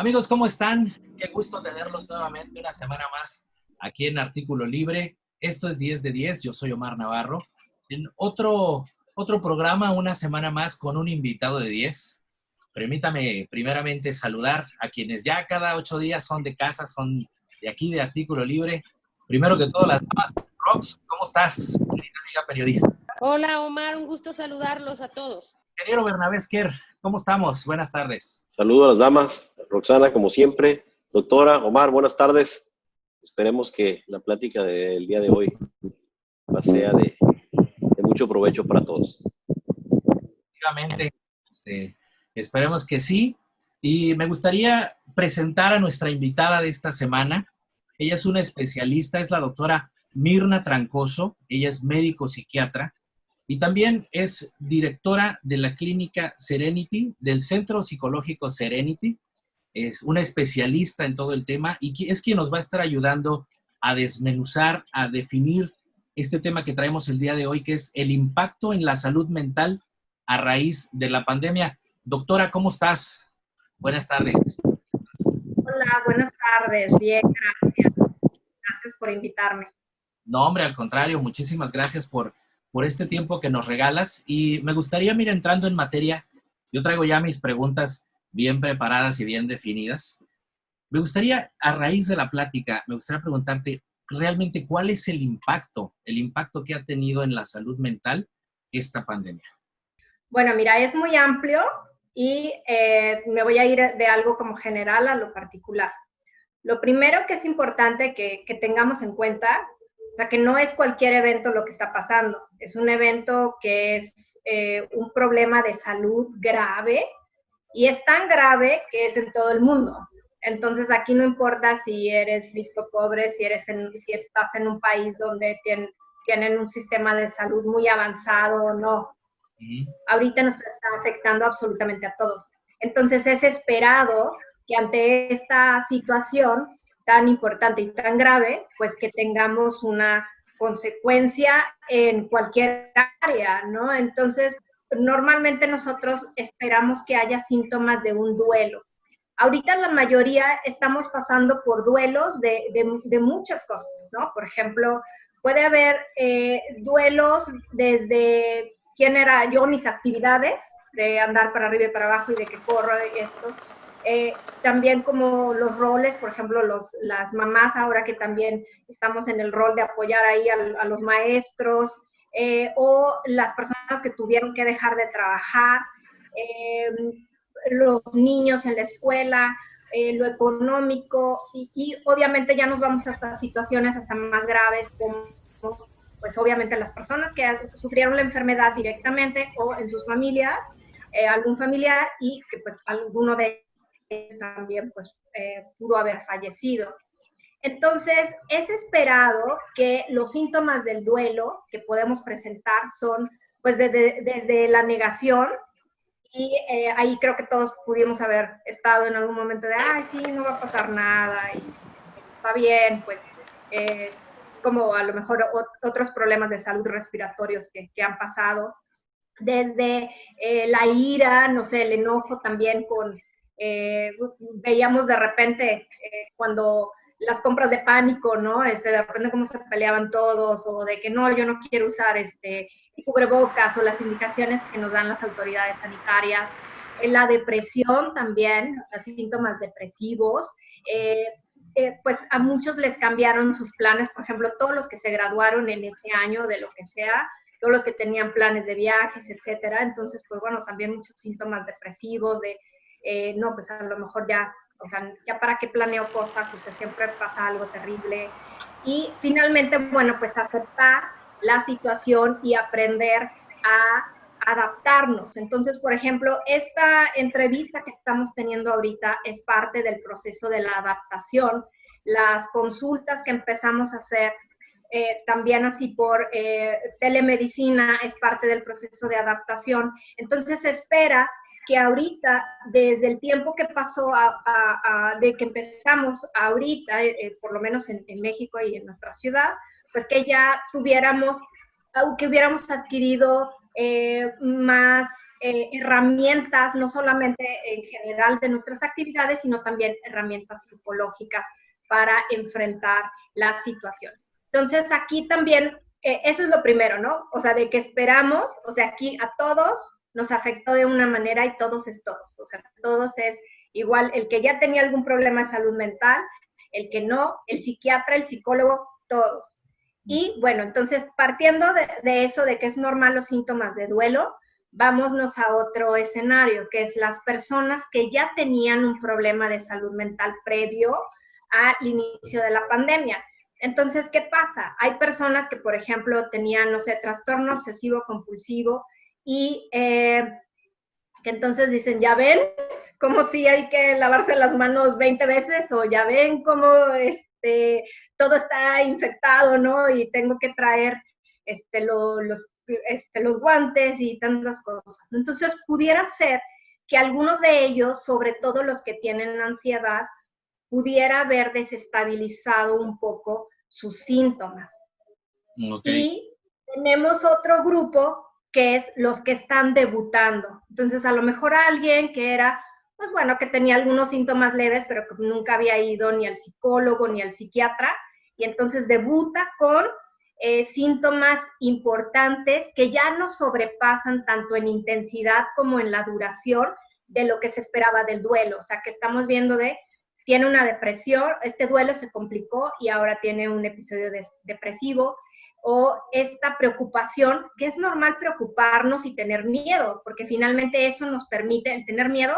Amigos, ¿cómo están? Qué gusto tenerlos nuevamente una semana más aquí en Artículo Libre. Esto es 10 de 10, yo soy Omar Navarro. En otro programa, una semana más con un invitado de 10. Permítame primeramente saludar a quienes ya cada 8 días son de casa, son de aquí de Artículo Libre. Primero que todo, las damas. Rox, ¿cómo estás, querida amiga periodista? Hola Omar, un gusto saludarlos a todos. Ingeniero Bernabé Esquer, ¿cómo estamos? Buenas tardes. Saludos a las damas, Roxana, como siempre. Doctora, Omar, buenas tardes. Esperemos que la plática del día de hoy sea de mucho provecho para todos. Efectivamente, esperemos que sí. Y me gustaría presentar a nuestra invitada de esta semana. Ella es una especialista, es la doctora Mirna Trancoso. Ella es médico psiquiatra y también es directora de la clínica Serenity, del Centro Psicológico Serenity. Es una especialista en todo el tema y es quien nos va a estar ayudando a desmenuzar, a definir este tema que traemos el día de hoy, que es el impacto en la salud mental a raíz de la pandemia. Doctora, ¿cómo estás? Buenas tardes. Hola, buenas tardes. Bien, gracias. Gracias por invitarme. No, hombre, al contrario, muchísimas gracias por este tiempo que nos regalas. Y me gustaría, mira, entrando en materia, yo traigo ya mis preguntas bien preparadas y bien definidas. Me gustaría, a raíz de la plática, me gustaría preguntarte realmente cuál es el impacto que ha tenido en la salud mental esta pandemia. Bueno, mira, es muy amplio y me voy a ir de algo como general a lo particular. Lo primero que es importante que tengamos en cuenta, o sea, que no es cualquier evento lo que está pasando, es un evento que es un problema de salud grave y es tan grave que es en todo el mundo. Entonces, aquí no importa si eres rico o pobre, si estás en un país donde tienen un sistema de salud muy avanzado o no. Ahorita nos está afectando absolutamente a todos. Entonces, es esperado que ante esta situación tan importante y tan grave, pues que tengamos una consecuencia en cualquier área, ¿no? Entonces, normalmente nosotros esperamos que haya síntomas de un duelo. Ahorita la mayoría estamos pasando por duelos de muchas cosas, ¿no? Por ejemplo, puede haber duelos desde quién era yo, mis actividades, de andar para arriba y para abajo y de que corro y esto. También como los roles, por ejemplo, las mamás ahora que también estamos en el rol de apoyar ahí a los maestros, o las personas que tuvieron que dejar de trabajar, los niños en la escuela, lo económico, y obviamente ya nos vamos hasta situaciones hasta más graves como pues obviamente las personas que sufrieron la enfermedad directamente o en sus familias, algún familiar y que pues alguno de ellos también pues pudo haber fallecido. Entonces, es esperado que los síntomas del duelo que podemos presentar son pues desde la negación, y ahí creo que todos pudimos haber estado en algún momento de, ay, sí, no va a pasar nada, y está bien, pues como a lo mejor otros problemas de salud respiratorios que han pasado, desde la ira, no sé, el enojo también veíamos de repente cuando las compras de pánico, ¿no? De repente cómo se peleaban todos, o de que no, yo no quiero usar cubrebocas, o las indicaciones que nos dan las autoridades sanitarias. La depresión también, o sea, síntomas depresivos, pues a muchos les cambiaron sus planes, por ejemplo, todos los que se graduaron en este año de lo que sea, todos los que tenían planes de viajes, etcétera. Entonces, pues bueno, también muchos síntomas depresivos no, pues a lo mejor ya, o sea, ya para qué planeo cosas, o sea, siempre pasa algo terrible. Y finalmente, bueno, pues aceptar la situación y aprender a adaptarnos. Entonces, por ejemplo, esta entrevista que estamos teniendo ahorita es parte del proceso de la adaptación. Las consultas que empezamos a hacer también así por telemedicina es parte del proceso de adaptación. Entonces se espera que ahorita, desde el tiempo que pasó de que empezamos ahorita, por lo menos en México y en nuestra ciudad, pues que ya tuviéramos, que hubiéramos adquirido más herramientas, no solamente en general de nuestras actividades, sino también herramientas psicológicas para enfrentar la situación. Entonces, aquí también, eso es lo primero, ¿no? O sea, de que esperamos, o sea, aquí a todos nos afectó de una manera y todos es todos, o sea, todos es igual, el que ya tenía algún problema de salud mental, el que no, el psiquiatra, el psicólogo, todos. Y bueno, entonces partiendo de eso, de que es normal los síntomas de duelo, vámonos a otro escenario, que es las personas que ya tenían un problema de salud mental previo al inicio de la pandemia. Entonces, ¿qué pasa? Hay personas que, por ejemplo, tenían, no sé, trastorno obsesivo compulsivo y que entonces dicen, ya ven, como si hay que lavarse las manos 20 veces, o ya ven cómo todo está infectado, ¿no? Y tengo que traer los guantes y tantas cosas. Entonces, pudiera ser que algunos de ellos, sobre todo los que tienen ansiedad, pudiera haber desestabilizado un poco sus síntomas. Okay. Y tenemos otro grupo que es los que están debutando. Entonces, a lo mejor alguien que era, pues bueno, que tenía algunos síntomas leves, pero que nunca había ido ni al psicólogo ni al psiquiatra, y entonces debuta con síntomas importantes que ya no sobrepasan tanto en intensidad como en la duración de lo que se esperaba del duelo. O sea, que estamos viendo tiene una depresión, este duelo se complicó y ahora tiene un episodio depresivo, o esta preocupación, que es normal preocuparnos y tener miedo, porque finalmente eso nos permite, el tener miedo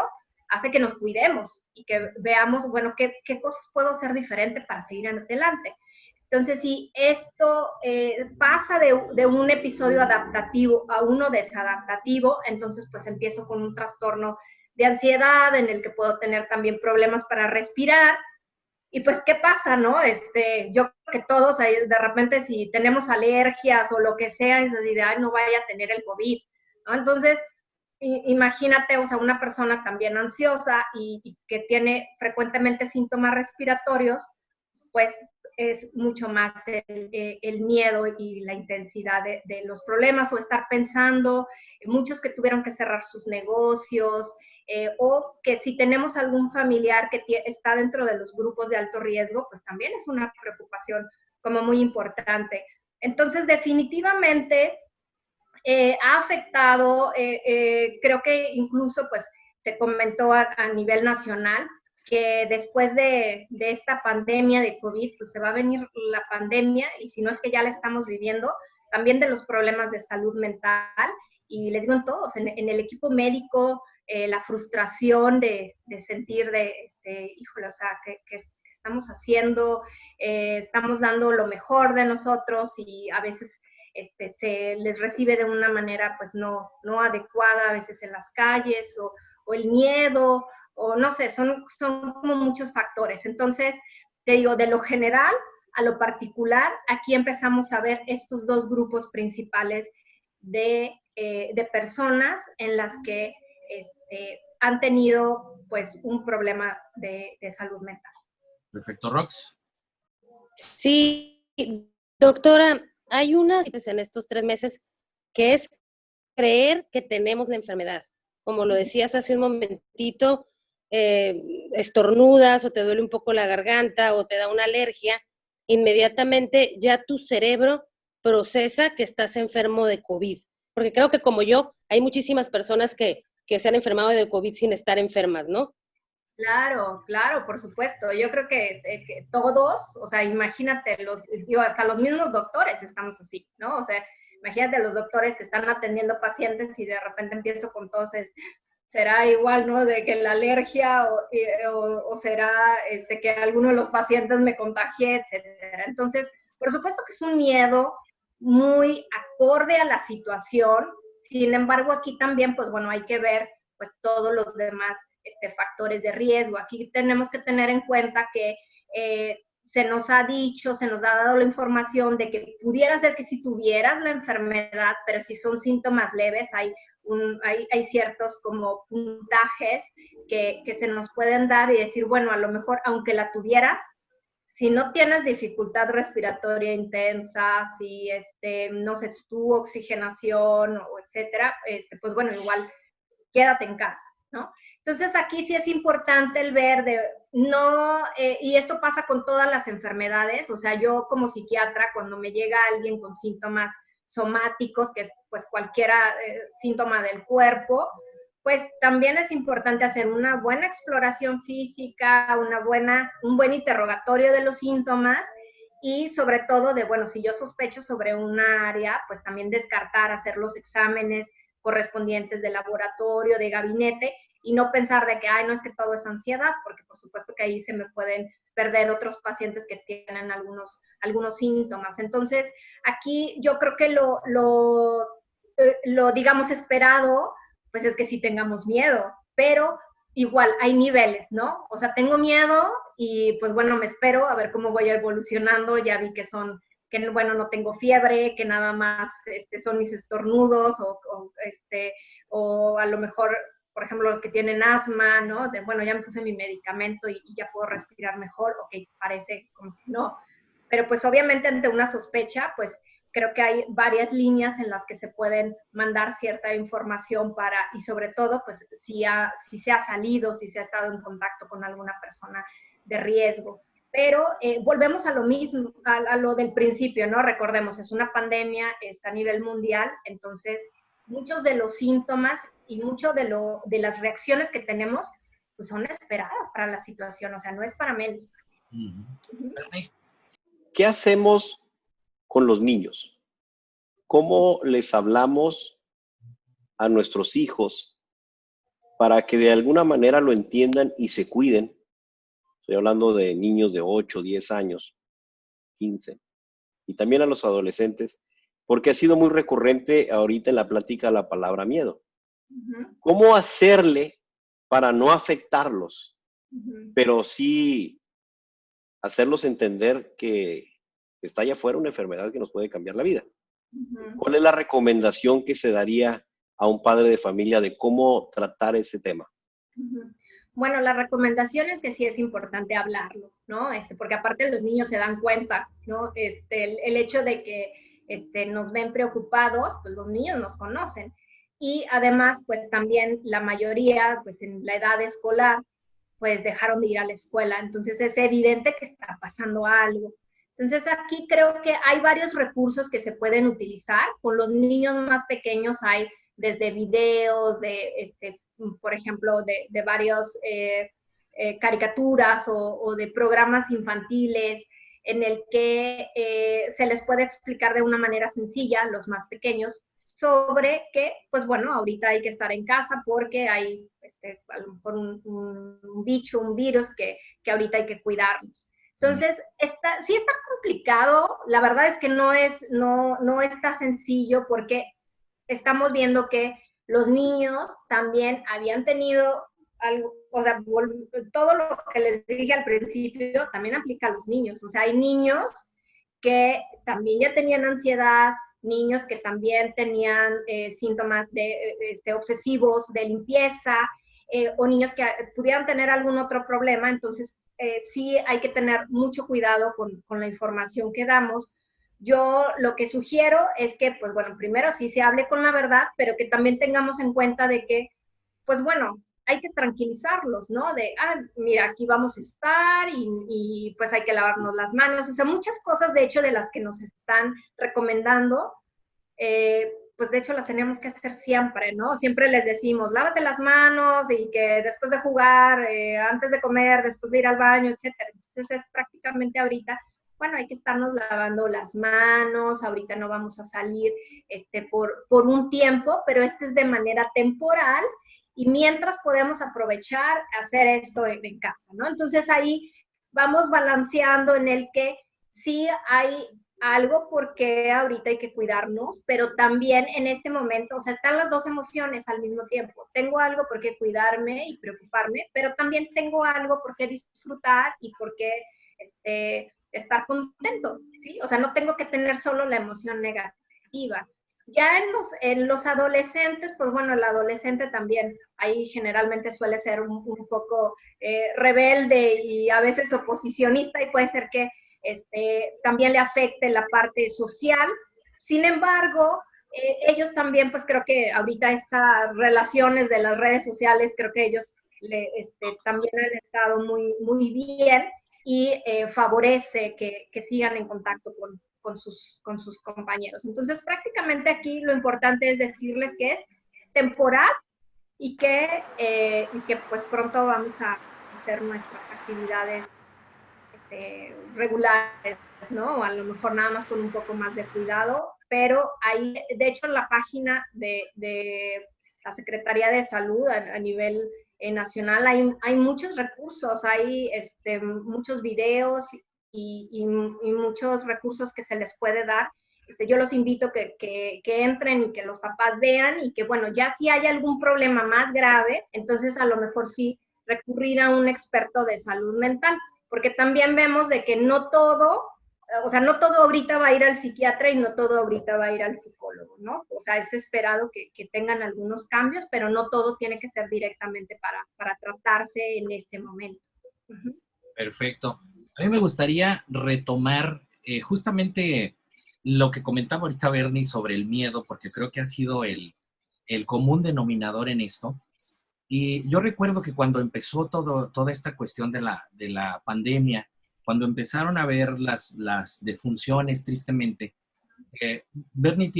hace que nos cuidemos y que veamos, bueno, qué cosas puedo hacer diferente para seguir adelante. Entonces, si esto pasa de un episodio adaptativo a uno desadaptativo, entonces pues empiezo con un trastorno de ansiedad en el que puedo tener también problemas para respirar. Y pues, ¿qué pasa, no? Yo creo que todos ahí, de repente, si tenemos alergias o lo que sea, es decir, ay, no vaya a tener el COVID, ¿no? Entonces, imagínate, o sea, una persona también ansiosa y que tiene frecuentemente síntomas respiratorios, pues es mucho más el miedo y la intensidad de los problemas, o estar pensando, muchos que tuvieron que cerrar sus negocios, o que si tenemos algún familiar que está dentro de los grupos de alto riesgo, pues también es una preocupación como muy importante. Entonces, definitivamente ha afectado, creo que incluso pues se comentó a nivel nacional, que después de esta pandemia de COVID, pues se va a venir la pandemia, y si no es que ya la estamos viviendo, también de los problemas de salud mental, y les digo en todos, en el equipo médico, la frustración de sentir híjole, o sea, ¿qué estamos haciendo? Estamos dando lo mejor de nosotros y a veces se les recibe de una manera pues no adecuada, a veces en las calles, o el miedo, o no sé, son como muchos factores. Entonces, te digo, de lo general a lo particular, aquí empezamos a ver estos dos grupos principales de personas en las que han tenido pues un problema de salud mental. Perfecto, Rox. Sí, doctora, hay una en estos 3 meses que es creer que tenemos la enfermedad. Como lo decías hace un momentito, estornudas o te duele un poco la garganta o te da una alergia, inmediatamente ya tu cerebro procesa que estás enfermo de COVID. Porque creo que como yo, hay muchísimas personas que se han enfermado de COVID sin estar enfermas, ¿no? Claro, claro, por supuesto. Yo creo que todos, o sea, imagínate, hasta los mismos doctores estamos así, ¿no? O sea, imagínate los doctores que están atendiendo pacientes y de repente empiezo con tos, será igual, ¿no? De que la alergia o será que alguno de los pacientes me contagie, etcétera. Entonces, por supuesto que es un miedo muy acorde a la situación. Sin embargo, aquí también, pues bueno, hay que ver pues todos los demás factores de riesgo. Aquí tenemos que tener en cuenta que se nos ha dicho, se nos ha dado la información de que pudiera ser que si tuvieras la enfermedad, pero si son síntomas leves, hay ciertos como puntajes que se nos pueden dar y decir, bueno, a lo mejor aunque la tuvieras, si no tienes dificultad respiratoria intensa, si, no sé, tu oxigenación o etcétera, pues bueno, igual quédate en casa, ¿no? Entonces aquí sí es importante el ver de no, y esto pasa con todas las enfermedades, o sea, yo como psiquiatra, cuando me llega alguien con síntomas somáticos, que es pues cualquiera síntoma del cuerpo, pues también es importante hacer una buena exploración física, un buen interrogatorio de los síntomas y sobre todo de, bueno, si yo sospecho sobre una área, pues también descartar, hacer los exámenes correspondientes de laboratorio, de gabinete, y no pensar de que, ay, no, es que todo es ansiedad, porque por supuesto que ahí se me pueden perder otros pacientes que tienen algunos síntomas. Entonces, aquí yo creo que lo digamos, esperado, pues es que sí tengamos miedo, pero igual hay niveles, ¿no? O sea, tengo miedo y pues bueno, me espero a ver cómo voy evolucionando, ya vi que bueno, no tengo fiebre, que nada más son mis estornudos o a lo mejor, por ejemplo, los que tienen asma, ¿no? De, bueno, ya me puse mi medicamento y ya puedo respirar mejor, ok, parece como que no. Pero pues obviamente ante una sospecha, pues creo que hay varias líneas en las que se pueden mandar cierta información y sobre todo, pues si se ha salido, si se ha estado en contacto con alguna persona de riesgo. Pero volvemos a lo mismo, a lo del principio, ¿no? Recordemos, es una pandemia, es a nivel mundial, entonces muchos de los síntomas y mucho de las reacciones que tenemos, pues son esperadas para la situación, o sea, no es para menos. ¿Qué hacemos con los niños? ¿Cómo les hablamos a nuestros hijos para que de alguna manera lo entiendan y se cuiden? Estoy hablando de niños de 8, 10 años, 15, y también a los adolescentes, porque ha sido muy recurrente ahorita en la plática la palabra miedo. ¿Cómo hacerle para no afectarlos, pero sí hacerlos entender que está allá afuera una enfermedad que nos puede cambiar la vida? ¿Cuál es la recomendación que se daría a un padre de familia de cómo tratar ese tema? Bueno, la recomendación es que sí es importante hablarlo, ¿no? Porque aparte los niños se dan cuenta, ¿no? El hecho de que nos ven preocupados, pues los niños nos conocen. Y además, pues también la mayoría, pues en la edad escolar, pues dejaron de ir a la escuela. Entonces es evidente que está pasando algo. Entonces aquí creo que hay varios recursos que se pueden utilizar. Con los niños más pequeños hay desde videos, por ejemplo, de varios caricaturas o de programas infantiles en el que se les puede explicar de una manera sencilla a los más pequeños sobre que, pues bueno, ahorita hay que estar en casa porque hay a lo mejor un bicho, un virus que ahorita hay que cuidarnos. Entonces, sí está complicado, la verdad es que no está sencillo porque estamos viendo que los niños también habían tenido algo, o sea, todo lo que les dije al principio también aplica a los niños. O sea, hay niños que también ya tenían ansiedad, niños que también tenían síntomas obsesivos de limpieza, o niños que pudieran tener algún otro problema. Entonces, sí hay que tener mucho cuidado con la información que damos. Yo lo que sugiero es que, pues bueno, primero sí se hable con la verdad, pero que también tengamos en cuenta de que, pues bueno, hay que tranquilizarlos, ¿no? De, mira, aquí vamos a estar y pues hay que lavarnos las manos. O sea, muchas cosas, de hecho, de las que nos están recomendando, pues de hecho las tenemos que hacer siempre, ¿no? Siempre les decimos, lávate las manos y que después de jugar, antes de comer, después de ir al baño, etcétera. Entonces es prácticamente ahorita, bueno, hay que estarnos lavando las manos, ahorita no vamos a salir por un tiempo, pero es de manera temporal y mientras podemos aprovechar hacer esto en casa, ¿no? Entonces ahí vamos balanceando en el que sí hay algo porque ahorita hay que cuidarnos, pero también en este momento, o sea, están las dos emociones al mismo tiempo. Tengo algo por qué cuidarme y preocuparme, pero también tengo algo por qué disfrutar y por qué estar contento, ¿sí? O sea, no tengo que tener solo la emoción negativa. Ya en los adolescentes, pues bueno, el adolescente también ahí generalmente suele ser un poco rebelde y a veces oposicionista y puede ser que también le afecte la parte social. Sin embargo, ellos también, pues creo que ahorita estas relaciones de las redes sociales, creo que ellos también han estado muy, muy bien y favorece que sigan en contacto con sus compañeros. Entonces, prácticamente aquí lo importante es decirles que es temporal y que pues pronto vamos a hacer nuestras actividades regulares, ¿no? O a lo mejor nada más con un poco más de cuidado, pero ahí, de hecho, en la página de la Secretaría de Salud a nivel nacional hay muchos recursos, hay muchos videos y muchos recursos que se les puede dar. Yo los invito que entren y que los papás vean y que, bueno, ya si hay algún problema más grave, entonces a lo mejor sí recurrir a un experto de salud mental, porque también vemos de que no todo, o sea, no todo ahorita va a ir al psiquiatra y no todo ahorita va a ir al psicólogo, ¿no? O sea, es esperado que tengan algunos cambios, pero no todo tiene que ser directamente para tratarse en este momento. Uh-huh. Perfecto. A mí me gustaría retomar justamente lo que comentaba ahorita Bernie sobre el miedo, porque creo que ha sido el común denominador en esto. Y yo recuerdo que cuando empezó toda esta cuestión de la pandemia, cuando empezaron a ver las defunciones, tristemente, Bernie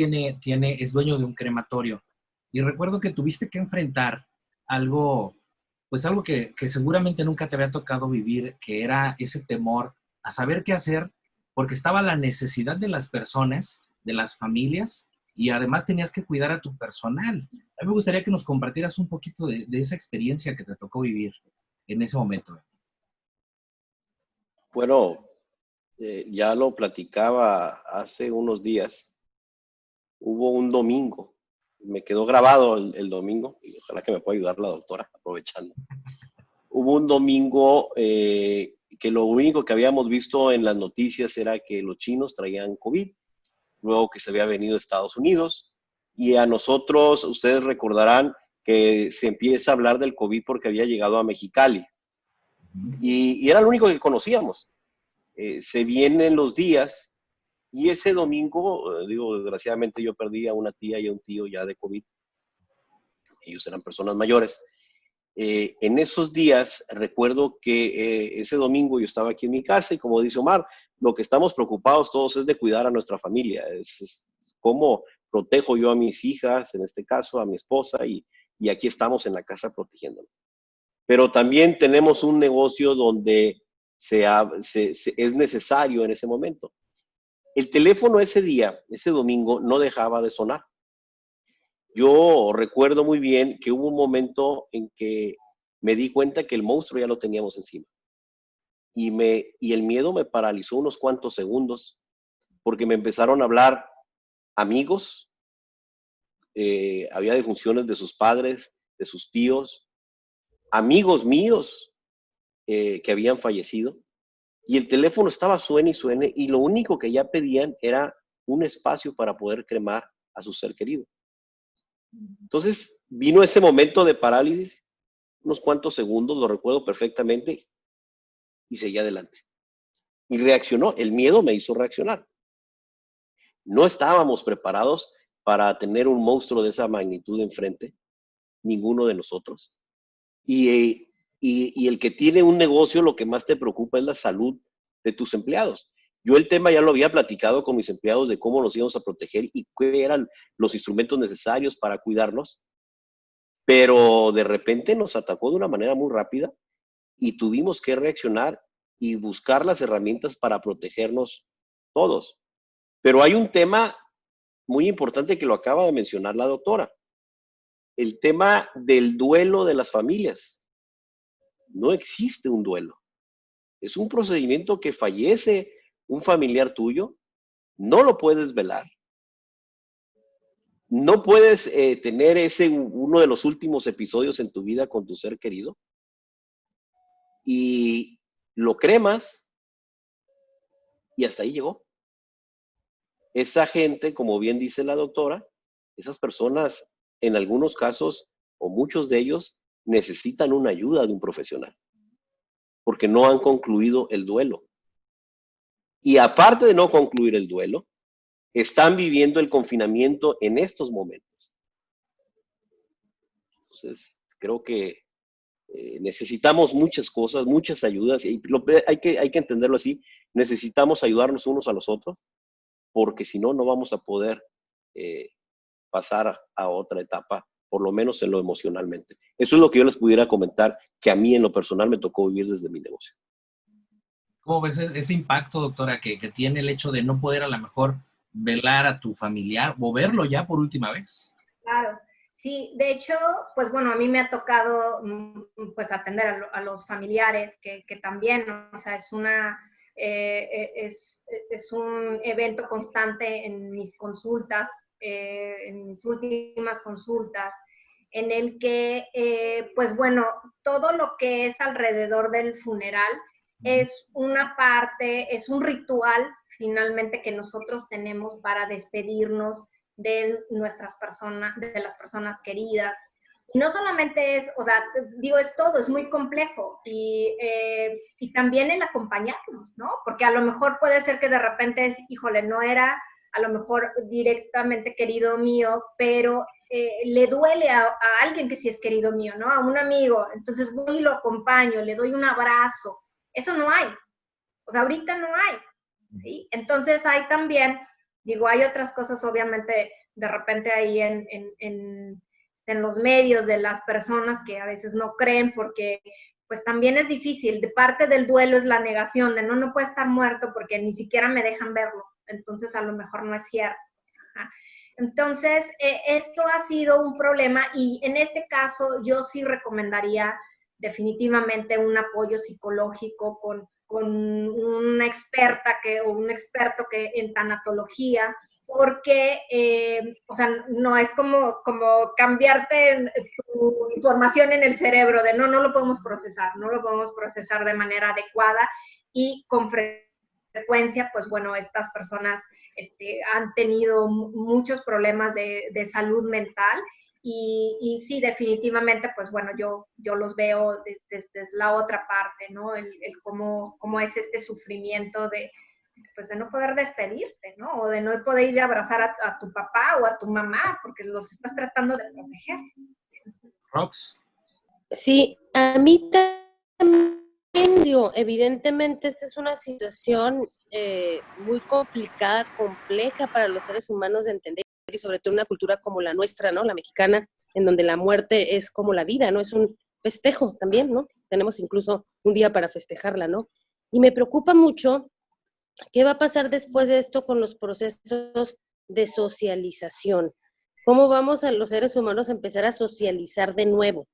es dueño de un crematorio. Y recuerdo que tuviste que enfrentar algo, pues algo que seguramente nunca te había tocado vivir, que era ese temor a saber qué hacer, porque estaba la necesidad de las personas, de las familias, y además tenías que cuidar a tu personal. A mí me gustaría que nos compartieras un poquito de esa experiencia que te tocó vivir en ese momento. Bueno, ya lo platicaba hace unos días. Hubo un domingo, me quedó grabado el domingo, y ojalá que me pueda ayudar la doctora, aprovechando. Hubo un domingo que lo único que habíamos visto en las noticias era que los chinos traían COVID, luego que se había venido a Estados Unidos, y a nosotros, ustedes recordarán que se empieza a hablar del COVID porque había llegado a Mexicali, y era lo único que conocíamos. Se vienen los días, y ese domingo, digo, desgraciadamente yo perdí a una tía y a un tío ya de COVID, ellos eran personas mayores. En esos días recuerdo que ese domingo yo estaba aquí en mi casa y como dice Omar, lo que estamos preocupados todos es de cuidar a nuestra familia, es cómo protejo yo a mis hijas, en este caso a mi esposa, y aquí estamos en la casa protegiéndonos. Pero también tenemos un negocio donde es necesario en ese momento. El teléfono ese día, ese domingo, no dejaba de sonar. Yo recuerdo muy bien que hubo un momento en que me di cuenta que el monstruo ya lo teníamos encima. Y el miedo me paralizó unos cuantos segundos, porque me empezaron a hablar amigos, había defunciones de sus padres, de sus tíos, amigos míos que habían fallecido, y el teléfono estaba suene y suene, y lo único que ya pedían era un espacio para poder cremar a su ser querido. Entonces vino ese momento de parálisis, unos cuantos segundos, lo recuerdo perfectamente, y seguí adelante. Y reaccionó, el miedo me hizo reaccionar. No estábamos preparados para tener un monstruo de esa magnitud enfrente, ninguno de nosotros. Y el que tiene un negocio, lo que más te preocupa es la salud de tus empleados. Yo el tema ya lo había platicado con mis empleados de cómo nos íbamos a proteger y qué eran los instrumentos necesarios para cuidarnos, pero de repente nos atacó de una manera muy rápida y tuvimos que reaccionar y buscar las herramientas para protegernos todos. Pero hay un tema muy importante que lo acaba de mencionar la doctora, el tema del duelo de las familias. No existe un duelo. Es un procedimiento que fallece un familiar tuyo, no lo puedes velar. No puedes tener uno de los últimos episodios en tu vida con tu ser querido y lo cremas y hasta ahí llegó. Esa gente, como bien dice la doctora, Esas personas, en algunos casos, o muchos de ellos, necesitan una ayuda de un profesional, porque no han concluido el duelo. Y aparte de no concluir el duelo, están viviendo el confinamiento en estos momentos. Entonces, creo que necesitamos muchas cosas, muchas ayudas, y hay que entenderlo así. Necesitamos ayudarnos unos a los otros, porque si no, no vamos a poder pasar a otra etapa, por lo menos en lo emocionalmente. Eso es lo que yo les pudiera comentar, que a mí en lo personal me tocó vivir desde mi negocio. ¿Cómo ves ese impacto, doctora, que tiene el hecho de no poder a lo mejor velar a tu familiar o verlo ya por última vez? Claro, sí, de hecho, pues bueno, a mí me ha tocado pues atender a los familiares, que también, ¿no? O sea, es un evento constante en mis consultas, en mis últimas consultas, en el que, pues bueno, todo lo que es alrededor del funeral es una parte, es un ritual finalmente que nosotros tenemos para despedirnos de nuestras personas, de las personas queridas. Y no solamente es, o sea, digo, es todo, es muy complejo. Y también el acompañarnos, ¿no? Porque a lo mejor puede ser que de repente es, híjole, no era a lo mejor directamente querido mío, pero le duele a alguien que sí es querido mío, ¿no? A un amigo. Entonces voy y lo acompaño, le doy un abrazo. Eso no hay. O sea, ahorita no hay. ¿Sí? Entonces hay también, digo, hay otras cosas obviamente de repente ahí en los medios de las personas que a veces no creen porque pues también es difícil. De parte del duelo es la negación de no puede estar muerto porque ni siquiera me dejan verlo. Entonces a lo mejor no es cierto. ¿Ah? Entonces, esto ha sido un problema y en este caso yo sí recomendaría definitivamente un apoyo psicológico con una experta o un experto que en tanatología, porque, o sea, no es como cambiarte tu información en el cerebro de no lo podemos procesar, no lo podemos procesar de manera adecuada y con frecuencia, pues bueno, estas personas han tenido muchos problemas de salud mental y sí, definitivamente, pues bueno, yo los veo desde la otra parte, ¿no? El cómo es este sufrimiento pues de no poder despedirte, ¿no? O de no poder ir a abrazar a tu papá o a tu mamá, porque los estás tratando de proteger. Rox. Sí, a mí también, digo, evidentemente esta es una situación muy complicada, compleja para los seres humanos de entender, y sobre todo en una cultura como la nuestra, ¿no? La mexicana, en donde la muerte es como la vida, ¿no? Es un festejo también, ¿no? Tenemos incluso un día para festejarla, ¿no? Y me preocupa mucho qué va a pasar después de esto con los procesos de socialización. ¿Cómo vamos a los seres humanos a empezar a socializar de nuevo?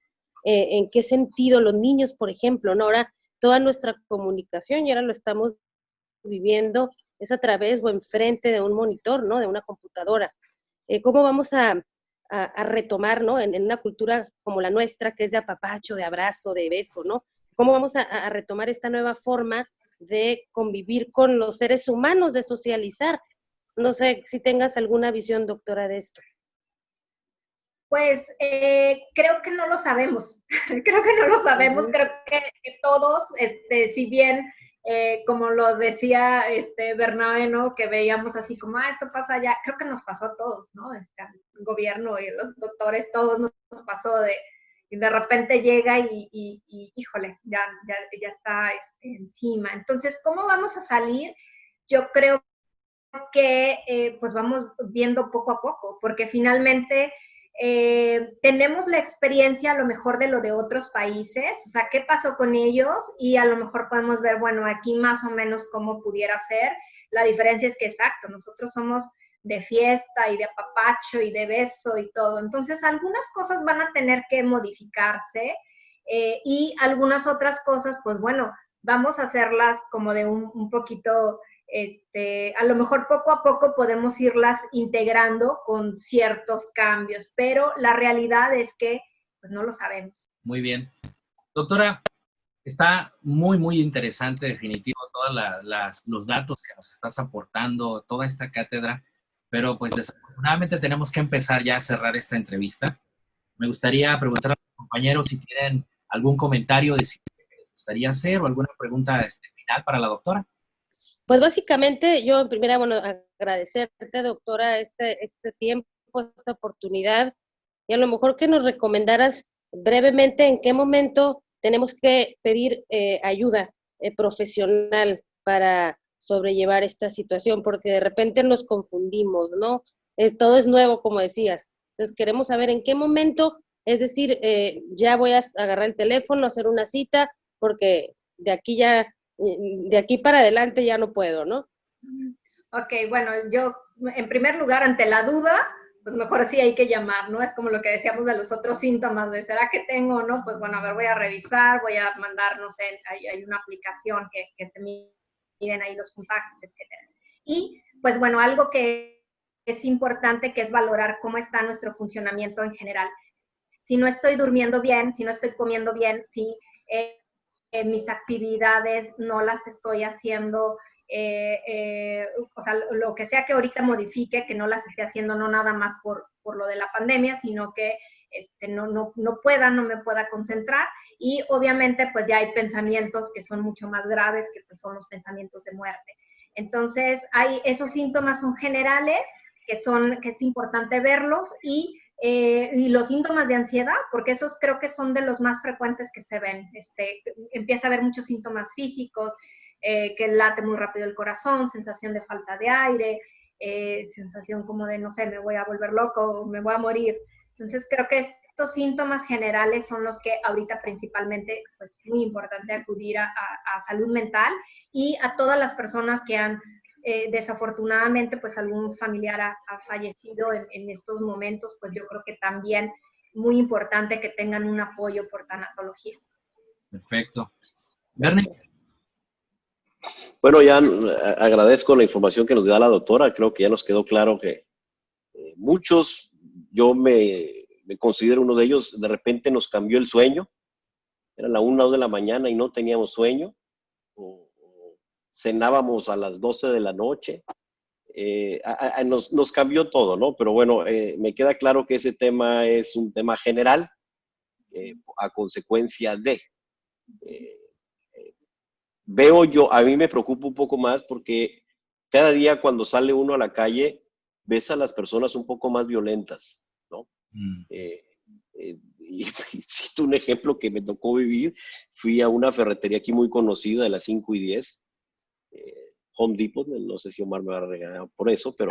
¿En qué sentido los niños, por ejemplo, ¿no? Ahora toda nuestra comunicación, y ahora lo estamos viviendo, es a través o enfrente de un monitor, ¿no? De una computadora. ¿Cómo vamos a retomar, ¿no? En una cultura como la nuestra, que es de apapacho, de abrazo, de beso, ¿no? ¿Cómo vamos a retomar esta nueva forma de convivir con los seres humanos, de socializar? No sé si tengas alguna visión, doctora, de esto. Pues creo que no lo sabemos, creo que no lo sabemos, creo que todos, si bien, como lo decía Bernabé, ¿no? Que veíamos así como, esto pasa allá, creo que nos pasó a todos, ¿no? El gobierno y los doctores, todos nos pasó y de repente llega y híjole, ya está encima. Entonces, ¿cómo vamos a salir? Yo creo que pues vamos viendo poco a poco, porque finalmente tenemos la experiencia a lo mejor de lo de otros países, o sea, qué pasó con ellos y a lo mejor podemos ver, bueno, aquí más o menos cómo pudiera ser. La diferencia es que, exacto, nosotros somos de fiesta y de apapacho y de beso y todo. Entonces, algunas cosas van a tener que modificarse y algunas otras cosas, pues bueno, vamos a hacerlas como de un poquito a lo mejor poco a poco podemos irlas integrando con ciertos cambios, pero la realidad es que pues no lo sabemos. Muy bien. Doctora, está muy, muy interesante, definitivo, todos los datos que nos estás aportando, toda esta cátedra, pero pues desafortunadamente desafortunadamente tenemos que empezar ya a cerrar esta entrevista. Me gustaría preguntar a los compañeros si tienen algún comentario de si les gustaría hacer o alguna pregunta final para la doctora. Pues básicamente yo en primera, bueno, agradecerte, doctora, este tiempo, esta oportunidad, y a lo mejor que nos recomendaras brevemente en qué momento tenemos que pedir ayuda profesional para sobrellevar esta situación, porque de repente nos confundimos, ¿no? Todo es nuevo, como decías. Entonces queremos saber en qué momento, es decir, ya voy a agarrar el teléfono, hacer una cita, porque de aquí para adelante ya no puedo, ¿no? Ok, bueno, yo en primer lugar, ante la duda, pues mejor sí hay que llamar, ¿no? Es como lo que decíamos de los otros síntomas, de ¿será que tengo o no? Pues bueno, a ver, voy a revisar, voy a mandar, no sé, hay una aplicación que se miden ahí los puntajes, etcétera. Y pues bueno, algo que es importante, que es valorar cómo está nuestro funcionamiento en general. Si no estoy durmiendo bien, si no estoy comiendo bien, si mis actividades no las estoy haciendo, o sea, lo que sea que ahorita modifique, que no las esté haciendo no nada más por lo de la pandemia, sino que no me pueda concentrar. Y obviamente pues ya hay pensamientos que son mucho más graves, que pues son los pensamientos de muerte. Entonces, esos síntomas son generales, que es importante verlos, y los síntomas de ansiedad, porque esos creo que son de los más frecuentes que se ven. Empieza a haber muchos síntomas físicos, que late muy rápido el corazón, sensación de falta de aire, sensación como de, no sé, me voy a volver loco, me voy a morir. Entonces creo que estos síntomas generales son los que ahorita principalmente, pues muy importante acudir a salud mental, y a todas las personas que han desafortunadamente pues algún familiar ha fallecido en estos momentos, pues yo creo que también muy importante que tengan un apoyo por tanatología. Perfecto. Bernie. Bueno, ya agradezco la información que nos da la doctora. Creo que ya nos quedó claro que muchos, yo me considero uno de ellos, de repente nos cambió el sueño. Era la 1 o 2 de la mañana y no teníamos sueño. O cenábamos a las 12 de la noche. Nos cambió todo, ¿no? Pero bueno, me queda claro que ese tema es un tema general a consecuencia de... veo yo, a mí me preocupa un poco más porque cada día cuando sale uno a la calle, ves a las personas un poco más violentas, ¿no? Y cito un ejemplo que me tocó vivir. Fui a una ferretería aquí muy conocida de las 5 y 10, Home Depot, no sé si Omar me va a regañar por eso, pero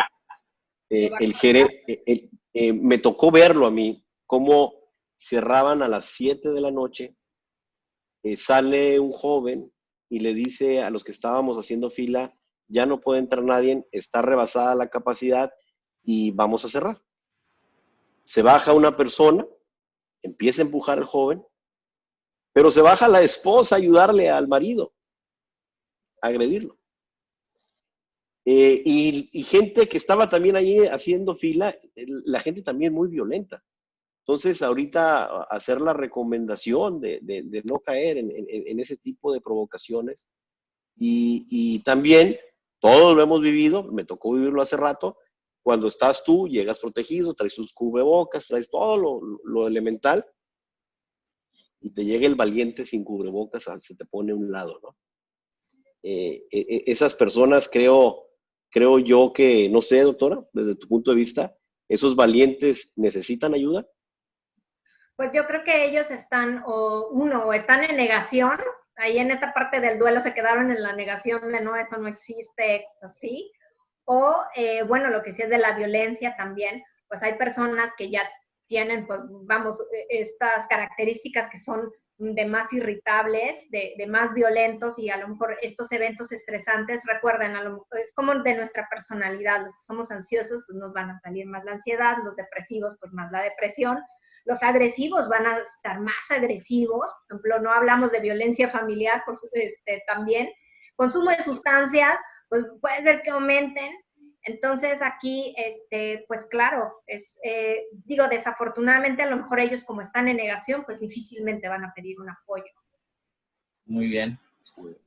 me tocó verlo a mí, cómo cerraban a las 7 de la noche, sale un joven y le dice a los que estábamos haciendo fila, ya no puede entrar nadie, está rebasada la capacidad y vamos a cerrar. Se baja una persona, empieza a empujar al joven, pero se baja la esposa a ayudarle al marido, a agredirlo. Y gente que estaba también allí haciendo fila, la gente también muy violenta. Entonces, ahorita hacer la recomendación de no caer en ese tipo de provocaciones. Y también, todos lo hemos vivido, me tocó vivirlo hace rato, cuando estás tú, llegas protegido, traes tus cubrebocas, traes todo lo elemental, y te llega el valiente sin cubrebocas, se te pone a un lado, ¿no? Esas personas creo yo que, no sé, doctora, desde tu punto de vista, ¿esos valientes necesitan ayuda? Pues yo creo que ellos están, o están en negación, ahí en esta parte del duelo se quedaron en la negación de no, eso no existe, cosas así, o bueno, lo que sí es de la violencia también, pues hay personas que ya tienen, pues vamos, estas características que son de más irritables, de más violentos, y a lo mejor estos eventos estresantes, recuerden, es como de nuestra personalidad. Los que somos ansiosos, pues nos van a salir más la ansiedad, los depresivos, pues más la depresión. Los agresivos van a estar más agresivos. Por ejemplo, no hablamos de violencia familiar, también. Consumo de sustancias, pues puede ser que aumenten. Entonces aquí, pues claro, digo, desafortunadamente a lo mejor ellos, como están en negación, pues difícilmente van a pedir un apoyo. Muy bien.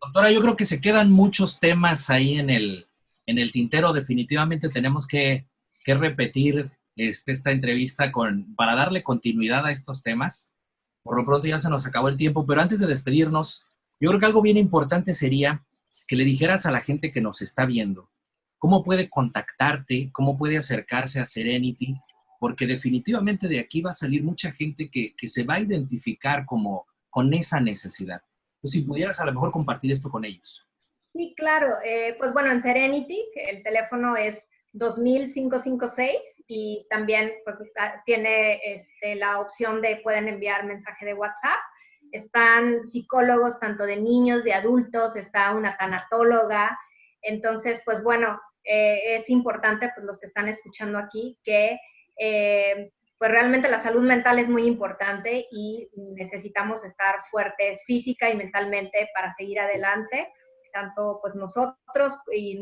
Doctora, yo creo que se quedan muchos temas ahí en el tintero. Definitivamente tenemos que que repetir esta entrevista para darle continuidad a estos temas. Por lo pronto ya se nos acabó el tiempo, pero antes de despedirnos, yo creo que algo bien importante sería que le dijeras a la gente que nos está viendo cómo puede contactarte, cómo puede acercarse a Serenity, porque definitivamente de aquí va a salir mucha gente que se va a identificar con esa necesidad. Entonces, si pudieras a lo mejor compartir esto con ellos. Sí, claro. Pues bueno, en Serenity el teléfono es 2556 y también pues, tiene la opción de pueden enviar mensaje de WhatsApp. Están psicólogos tanto de niños, de adultos, está una tanatóloga. Entonces, pues bueno, es importante, pues los que están escuchando aquí, que pues realmente la salud mental es muy importante y necesitamos estar fuertes física y mentalmente para seguir adelante, tanto pues nosotros y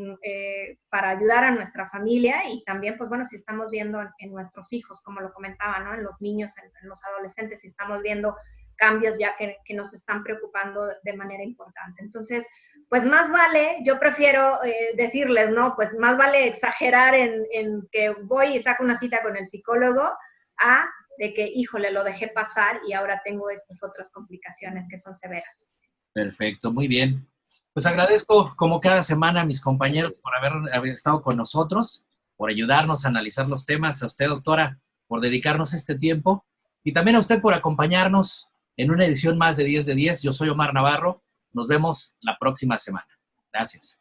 para ayudar a nuestra familia y también pues bueno, si estamos viendo en nuestros hijos, como lo comentaba, ¿no? En los niños, en los adolescentes, si estamos viendo cambios ya que nos están preocupando de manera importante. Entonces, pues más vale, yo prefiero decirles, ¿no? Pues más vale exagerar en que voy y saco una cita con el psicólogo a de que, híjole, lo dejé pasar y ahora tengo estas otras complicaciones que son severas. Perfecto, muy bien. Pues agradezco como cada semana a mis compañeros por haber estado con nosotros, por ayudarnos a analizar los temas, a usted, doctora, por dedicarnos este tiempo y también a usted por acompañarnos en una edición más de 10 de 10. Yo soy Omar Navarro. Nos vemos la próxima semana. Gracias.